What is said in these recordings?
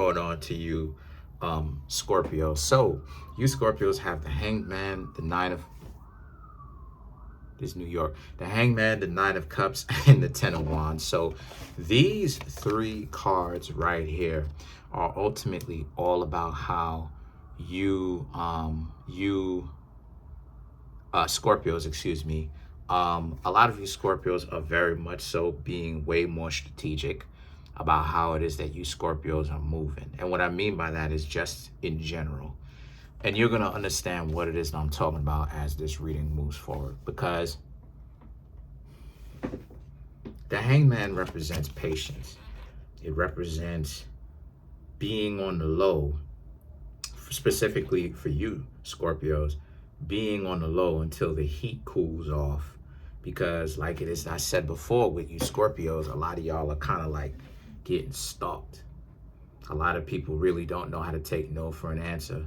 Going on to you, Scorpio. So you Scorpios have the Hangman, the Nine of this New York, the Hangman, the Nine of Cups, and the Ten of Wands. So these three cards right here are ultimately all about how Scorpios, excuse me. A lot of you Scorpios are very much so being way more strategic about how it is that you Scorpios are moving. And what I mean by that is just in general. And you're going to understand what it is that I'm talking about as this reading moves forward. Because the Hangman represents patience. It represents being on the low, specifically for you, Scorpios, being on the low until the heat cools off. Because like it is, I said before with you Scorpios, a lot of y'all are kind of like getting stalked. A lot of people really don't know how to take no for an answer,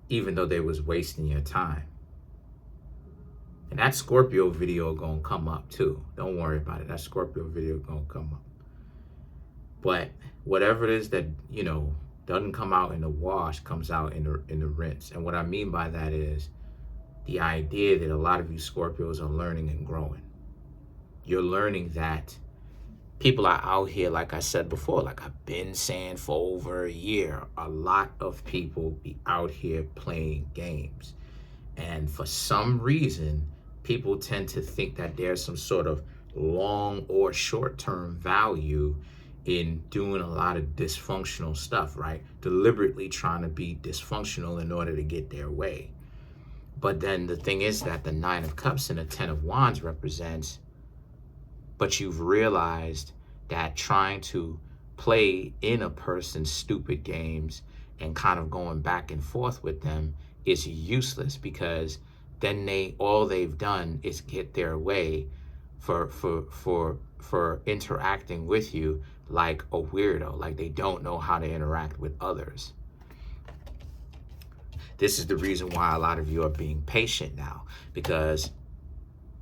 even though they was wasting your time. And that Scorpio video gonna come up too. Don't worry about it. That Scorpio video gonna come up. But whatever it is that, you know, doesn't come out in the wash comes out in the rinse. And what I mean by that is the idea that a lot of you Scorpios are learning and growing. You're learning that people are out here, like I said before, like I've been saying for over a year, a lot of people be out here playing games. And for some reason, people tend to think that there's some sort of long or short-term value in doing a lot of dysfunctional stuff, right? Deliberately trying to be dysfunctional in order to get their way. But then the thing is that the Nine of Cups and the Ten of Wands represents, but you've realized that trying to play in a person's stupid games and kind of going back and forth with them is useless, because then all they've done is get their way for interacting with you like a weirdo, like they don't know how to interact with others. This is the reason why a lot of you are being patient now, because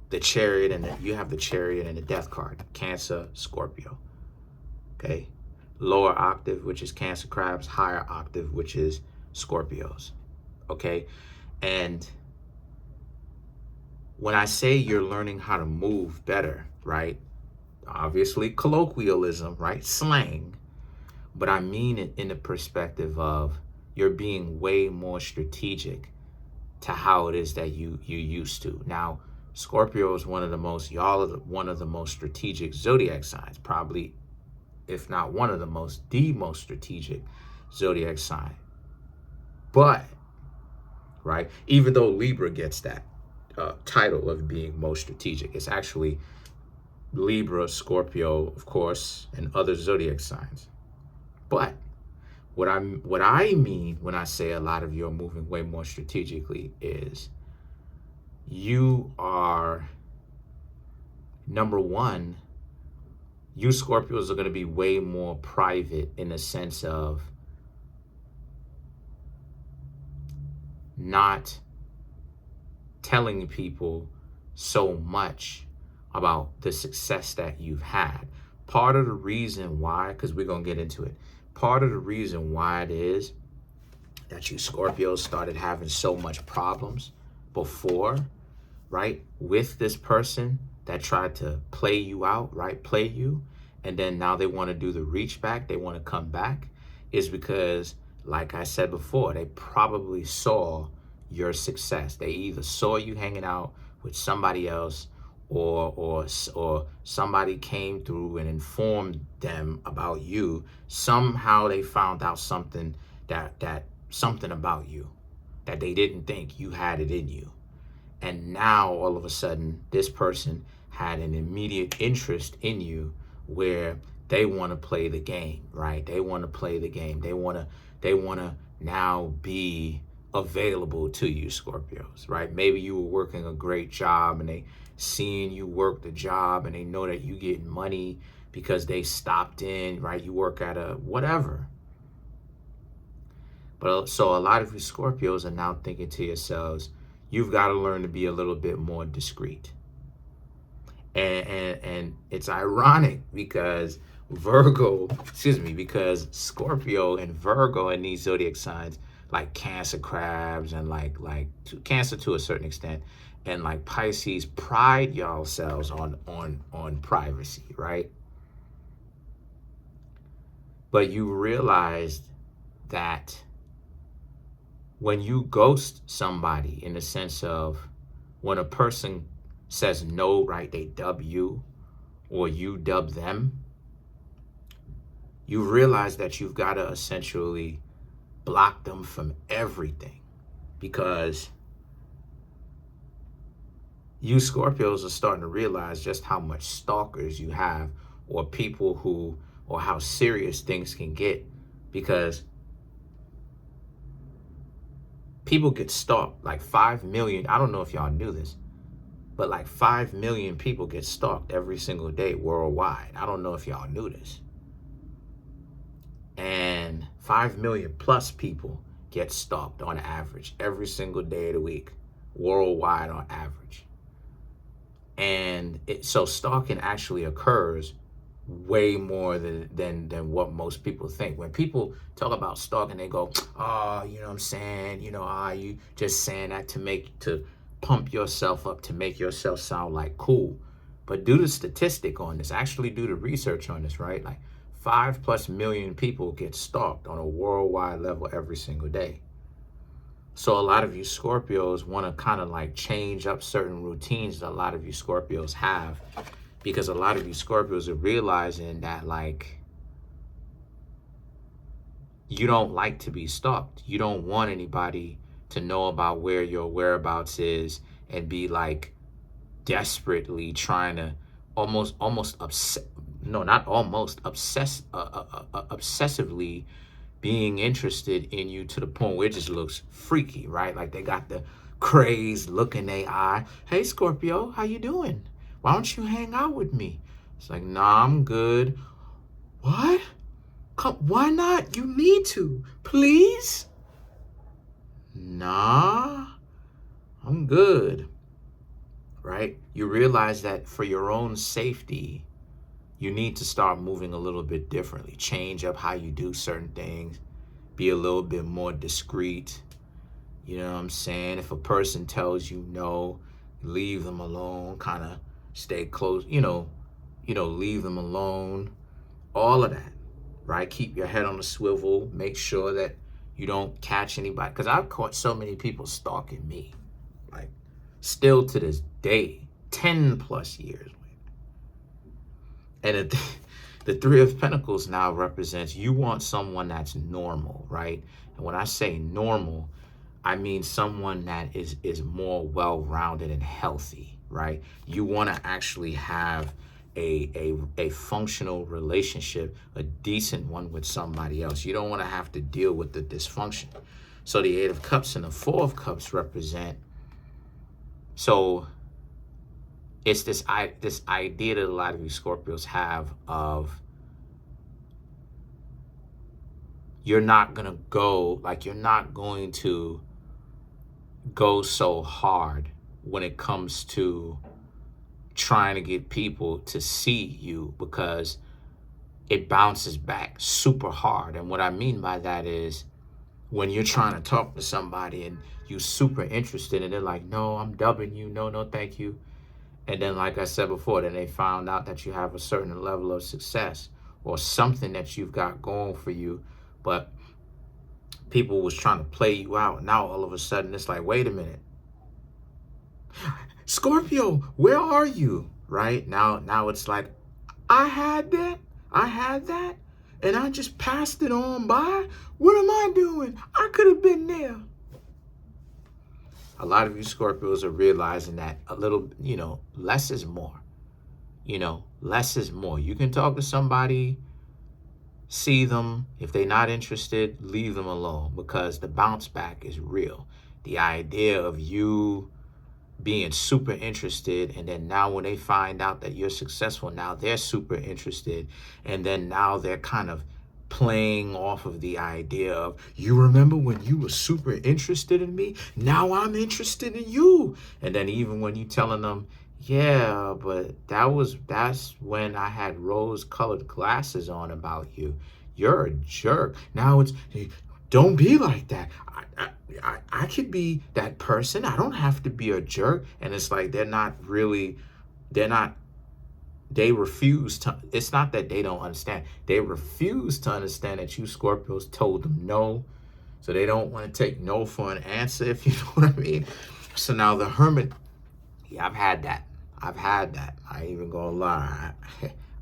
the Chariot and you have the Chariot and the Death card, Cancer, Scorpio. Okay, lower octave, which is Cancer crabs, higher octave, which is Scorpios. Okay, and when I say you're learning how to move better, right? Obviously colloquialism, right? Slang, but I mean it in the perspective of you're being way more strategic to how it is that you used to. Now, Scorpio is one of the most strategic zodiac signs, probably, if not one of the most strategic zodiac sign. But, right, even though Libra gets that title of being most strategic, it's actually Libra, Scorpio, of course, and other zodiac signs. But what I mean when I say a lot of you are moving way more strategically is you are, number one, you Scorpios are going to be way more private in the sense of not telling people so much about the success that you've had. Part of the reason why, because we're going to get into it, part of the reason why it is that you Scorpios started having so much problems before, right, with this person that tried to play you out, right, play you, and then now they want to do the reach back, they want to come back, is because, like I said before, they probably saw your success. They either saw you hanging out with somebody else, or somebody came through and informed them about you. Somehow they found out something something about you that they didn't think you had it in you. And now all of a sudden this person had an immediate interest in you where they want to play the game, right? They want to play the game. They want to now be available to you Scorpios, right? Maybe you were working a great job and they seeing you work the job and they know that you getting money because they stopped in, right? You work at a whatever. But so a lot of you Scorpios are now thinking to yourselves, you've got to learn to be a little bit more discreet. And it's ironic because because Scorpio and Virgo and these zodiac signs, like Cancer crabs and Cancer to a certain extent, and like Pisces, pride yourselves on privacy, right? But you realized that when you ghost somebody, in the sense of when a person says no, right, they dub you or you dub them, you realize that you've got to essentially block them from everything, because you Scorpios are starting to realize just how much stalkers you have, or people who, or how serious things can get, because people get stalked. Like 5 million, I don't know if y'all knew this, but like 5 million people get stalked every single day worldwide. I don't know if y'all knew this. And 5 million plus people get stalked on average every single day of the week, worldwide on average. And so stalking actually occurs way more than what most people think. When people talk about stalking, they go, oh, you know what I'm saying? You know, you just saying that to pump yourself up, to make yourself sound like cool. But do the statistic on this, actually do the research on this, right? Like 5+ million people get stalked on a worldwide level every single day. So a lot of you Scorpios want to kind of like change up certain routines that a lot of you Scorpios have, because a lot of you Scorpios are realizing that, like, you don't like to be stalked. You don't want anybody to know about where your whereabouts is and be like desperately trying to obsessively being interested in you, to the point where it just looks freaky, right? Like they got the crazed look in their eye. Hey, Scorpio, how you doing? Why don't you hang out with me? It's like, nah, I'm good. What? Come, why not? You need to, please. Nah, I'm good, right? You realize that for your own safety, you need to start moving a little bit differently. Change up how you do certain things. Be a little bit more discreet. You know what I'm saying? If a person tells you no, leave them alone. Kind of stay close. Leave them alone. All of that, right? Keep your head on a swivel. Make sure that you don't catch anybody. Because I've caught so many people stalking me. Like, still to this day, 10+ years. And the Three of Pentacles now represents, you want someone that's normal, right? And when I say normal, I mean someone that is more well-rounded and healthy, right? You want to actually have a functional relationship, a decent one with somebody else. You don't want to have to deal with the dysfunction. So the Eight of Cups and the Four of Cups represent, so it's this idea that a lot of you Scorpios have of, you're not going to go so hard when it comes to trying to get people to see you, because it bounces back super hard. And what I mean by that is, when you're trying to talk to somebody and you're super interested and they're like, no, I'm dubbing you. No, thank you. And then, like I said before, then they found out that you have a certain level of success or something that you've got going for you, but people was trying to play you out. Now, all of a sudden, it's like, wait a minute. Scorpio, where are you? Right? Now it's like, I had that, and I just passed it on by. What am I doing? I could have been there. A lot of you Scorpios are realizing that a little, less is more. Less is more. You can talk to somebody, see them. If they're not interested, leave them alone, because the bounce back is real. The idea of you being super interested, and then now when they find out that you're successful, now they're super interested, and then now they're kind of playing off of the idea of, you remember when you were super interested in me? Now I'm interested in you. And then even when you telling them, Yeah, but that's when I had rose-colored glasses on about you. You're a jerk. Now it's hey, don't be like that. I could be that person. I don't have to be a jerk. And it's like they're not they refuse to, it's not that they don't understand. They refuse to understand that you Scorpios told them no. So they don't want to take no for an answer, if you know what I mean. So now the Hermit, yeah, I've had that. I've had that. I ain't even gonna lie.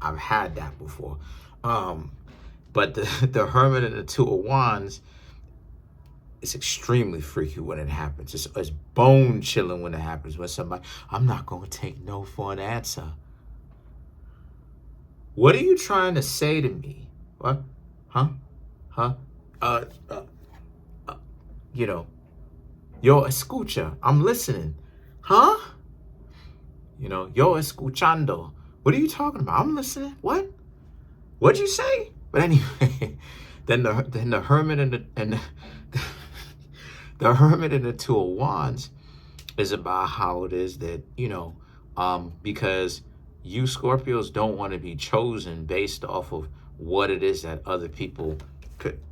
I've had that before. But the Hermit and the Two of Wands, it's extremely freaky when it happens. It's bone chilling when it happens. When somebody, I'm not gonna take no for an answer. What are you trying to say to me? What? Huh? Huh? Uh, uh, you know, yo escucha. I'm listening. Huh? You know, yo escuchando. What are you talking about? I'm listening. What? What'd you say? But anyway, then the Hermit and the Hermit and the Two of Wands is about how it is that, because you Scorpios don't want to be chosen based off of what it is that other people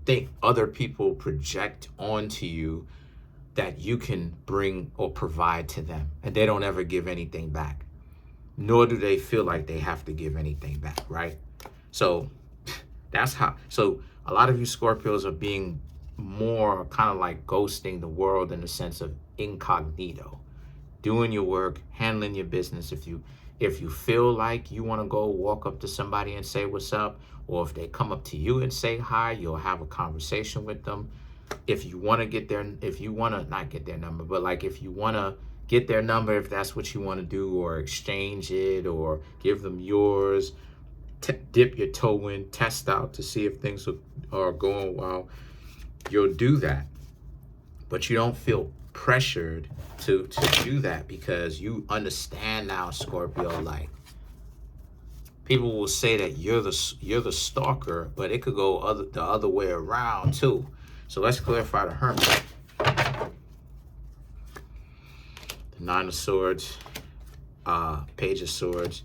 think other people project onto you that you can bring or provide to them. And they don't ever give anything back. Nor do they feel like they have to give anything back, right? So that's how, so a lot of you Scorpios are being more kind of like ghosting the world in the sense of incognito, doing your work, handling your business. If you feel like you want to go walk up to somebody and say what's up, or if they come up to you and say hi, you'll have a conversation with them. If you want to not get their number, but like if you want to get their number, if that's what you want to do, or exchange it, or give them yours, dip your toe in, test out to see if things are going well, you'll do that. But you don't feel pressured to do that because you understand now, Scorpio, like people will say that you're the stalker, but it could go the other way around too. So let's clarify the Hermit. The Nine of Swords, Page of Swords,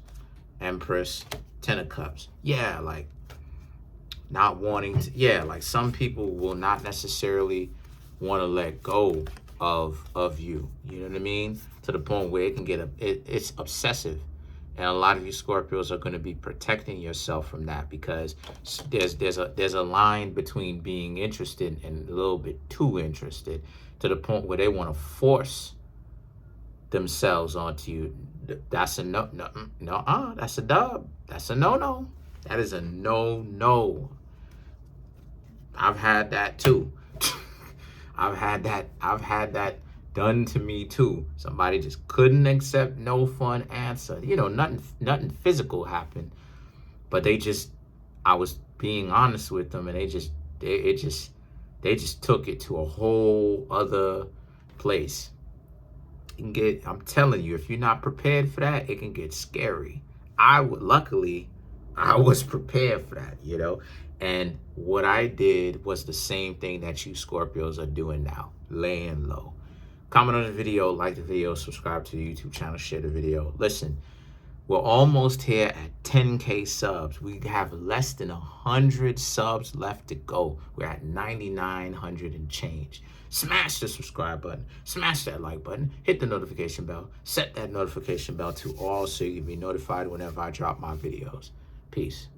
Empress, Ten of Cups. Yeah, like not wanting to, yeah, like some people will not necessarily want to let go of you. You know what I mean? To the point where it can get it's obsessive. And a lot of you Scorpios are going to be protecting yourself from that because there's a line between being interested and a little bit too interested, to the point where they want to force themselves onto you. That's a no. That's a dub. That's a no. That is a no. I've had that too. I've had that done to me too. Somebody just couldn't accept no for an answer. Nothing physical happened, but I was being honest with them, and they just took it to a whole other place. I'm telling you, if you're not prepared for that, it can get scary. Luckily, I was prepared for that, and what I did was the same thing that you Scorpios are doing now, laying low. Comment on the video, like the video, subscribe to the YouTube channel, share the video. Listen, we're almost here at 10K subs. We have less than 100 subs left to go. We're at 9,900 and change. Smash the subscribe button, smash that like button, hit the notification bell, set that notification bell to all so you can be notified whenever I drop my videos. Peace.